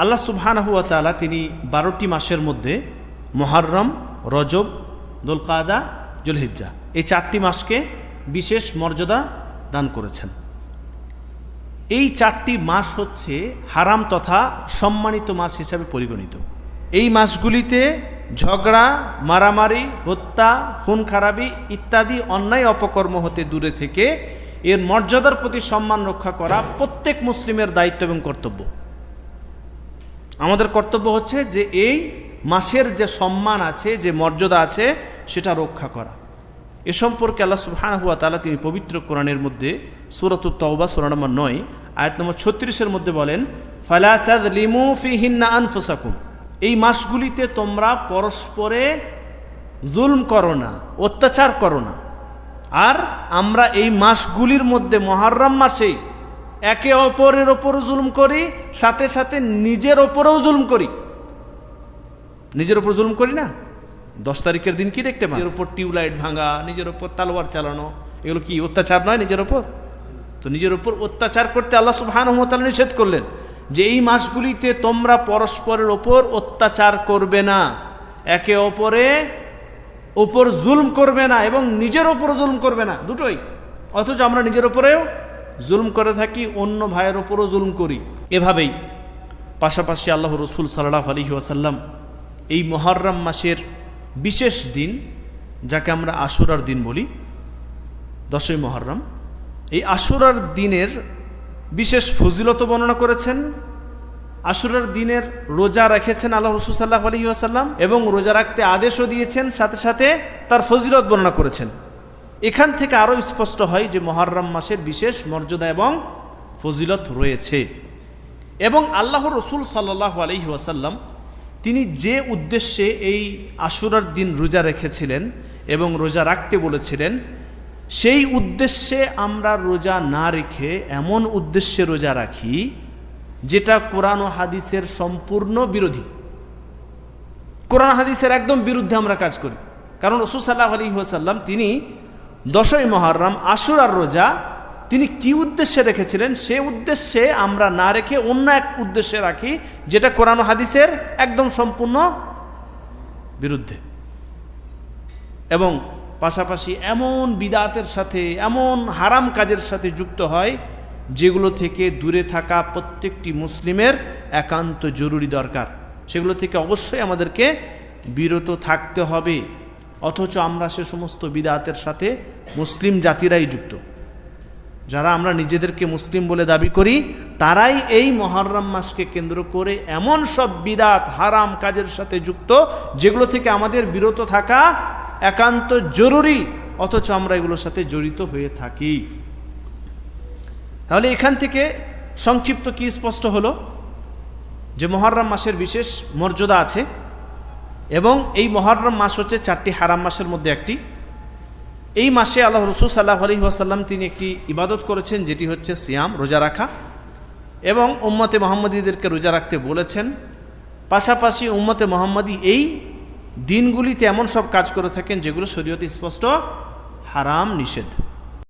আল্লাহ সুবহানাহু ওয়া তাআলা তিনি 12টি মাসের মধ্যে মুহররম, রজব, যুলকাদা, যুলহিজ্জা এই 4টি মাসকে বিশেষ মর্যাদা দান করেছেন। এই 4টি মাস হচ্ছে হারাম তথা সম্মানিত মাস হিসাবে পরিগণিত। এই মাসগুলিতে ঝগড়া, মারামারি, হত্যা, খুন খারাপি ইত্যাদি অন্যায় অপকর্ম হতে দূরে থেকে এর মর্যাদার প্রতি সম্মান রক্ষা করা প্রত্যেক মুসলিমের দায়িত্ব এবং কর্তব্য। আমাদের কর্তব্য হচ্ছে যে এই মাসের যে সম্মান আছে, যে মর্যাদা আছে, সেটা রক্ষা করা। এ সম্পর্কে আল্লাহ সুবহানাহু ওয়া তাআলা তিনি পবিত্র কোরআনের মধ্যে সূরাতুত তাওবা সূরা নম্বর 9 আয়াত নম্বর 36-এর মধ্যে বলেন, ফালা তাযলিমু ফিহিন্না আনফুসাকুম, এই মাসগুলিতে তোমরা পরস্পরে জুলম করো না, অত্যাচার করো না। আর আমরা এই মাসগুলির মধ্যে মুহররম মাসেই একে অপরের ওপর জুলম করি, সাথে সাথে নিজের ওপরেও জুলম করি। নিজের ওপর জুলম করি না? 10 তারিখের দিন কি দেখতে পাই? নিজের ওপর টিউবলাইট ভাঙা, নিজের ওপর তালোয়ার চালানো, এগুলো কি অত্যাচার নয় নিজের ওপর? তো নিজের ওপর অত্যাচার করতে আল্লাহ সুবহানাহু ওয়া তাআলা নিষেধ করলেন যে এই মাসগুলিতে তোমরা পরস্পরের ওপর অত্যাচার করবে না, একে অপরের ওপর জুলম করবে না এবং নিজের ওপর জুলম করবে না, দুটোই। অথচ আমরা নিজের ওপরেও জুলম করে থাকি, অন্য ভাইয়ের ওপরও জুলম করি। এভাবেই পাশাপাশি আল্লাহ রাসূল সাল্লাল্লাহু আলাইহি ওয়াসাল্লাম এই মুহররম মাসের বিশেষ দিন, যাকে আমরা আশুরার দিন বলি, 10ই মুহররম, এই আশুরার দিনের বিশেষ ফজিলত বর্ণনা করেছেন। আশুরার দিনের রোজা রেখেছেন আল্লাহ রাসূল সাল্লাল্লাহু আলাইহি ওয়াসাল্লাম এবং রোজা রাখতে আদেশও দিয়েছেন, সাথে সাথে তার ফজিলত বর্ণনা করেছেন। এখান থেকে আরও স্পষ্ট হয় যে মুহররম মাসের বিশেষ মর্যাদা এবং ফজিলত রয়েছে। এবং আল্লাহ রাসূল সাল্লাল্লাহু আলাইহি ওয়াসাল্লাম তিনি যে উদ্দেশ্যে এই আশুরার দিন রোজা রেখেছিলেন এবং রোজা রাখতে বলেছিলেন, সেই উদ্দেশ্যে আমরা রোজা না রেখে এমন উদ্দেশ্যে রোজা রাখি যেটা কোরআন ও হাদিসের সম্পূর্ণ বিরোধী। কোরআন হাদিসের একদম বিরুদ্ধে আমরা কাজ করি। কারণ রাসূল সাল্লাল্লাহু আলাইহি ওয়াসাল্লাম তিনি 10ই মুহররম আশুরার রোজা তিনি কি উদ্দেশ্যে রেখেছিলেন, সে উদ্দেশ্যে আমরা না রেখে অন্য এক উদ্দেশ্যে রাখি যেটা কোরআন ও হাদিসের একদম সম্পূর্ণ বিরুদ্ধে। এবং পাশাপাশি এমন বিদআতের সাথে, এমন হারাম কাজের সাথে যুক্ত হয় যেগুলো থেকে দূরে থাকা প্রত্যেকটি মুসলিমের একান্ত জরুরি দরকার। সেগুলো থেকে অবশ্যই আমাদেরকে বিরত থাকতে হবে। অথচ আমরা সে সমস্ত বিদআতের সাথে মুসলিম জাতিরাই যুক্ত। যারা আমরা নিজেদেরকে মুসলিম বলে দাবি করি, তারাই এই মুহররম মাসকে কেন্দ্র করে এমন সব বিদআত, হারাম কাজের সাথে যুক্ত যেগুলো থেকে আমাদের বিরত থাকা একান্ত জরুরি, অথচ আমরা এগুলোর সাথে জড়িত হয়ে থাকি। তাহলে এখান থেকে সংক্ষিপ্ত কি স্পষ্ট হলো যে মুহররম মাসের বিশেষ মর্যাদা আছে এবং এই মুহররম মাস হচ্ছে 4টি হারাম মাসের মধ্যে একটি। এই মাসে আল্লাহ রাসূল সাল্লাল্লাহু আলাইহি ওয়াসাল্লাম তিনি একটি ইবাদত করেছেন, যেটি হচ্ছে সিয়াম, রোজা রাখা, এবং উম্মতে মুহাম্মাদীদেরকে রোজা রাখতে বলেছেন। পাশাপাশি উম্মতে মুহাম্মাদী এই দিনগুলিতে এমন সব কাজ করে থাকেন যেগুলো শরীয়তে স্পষ্ট হারাম, নিষেধ।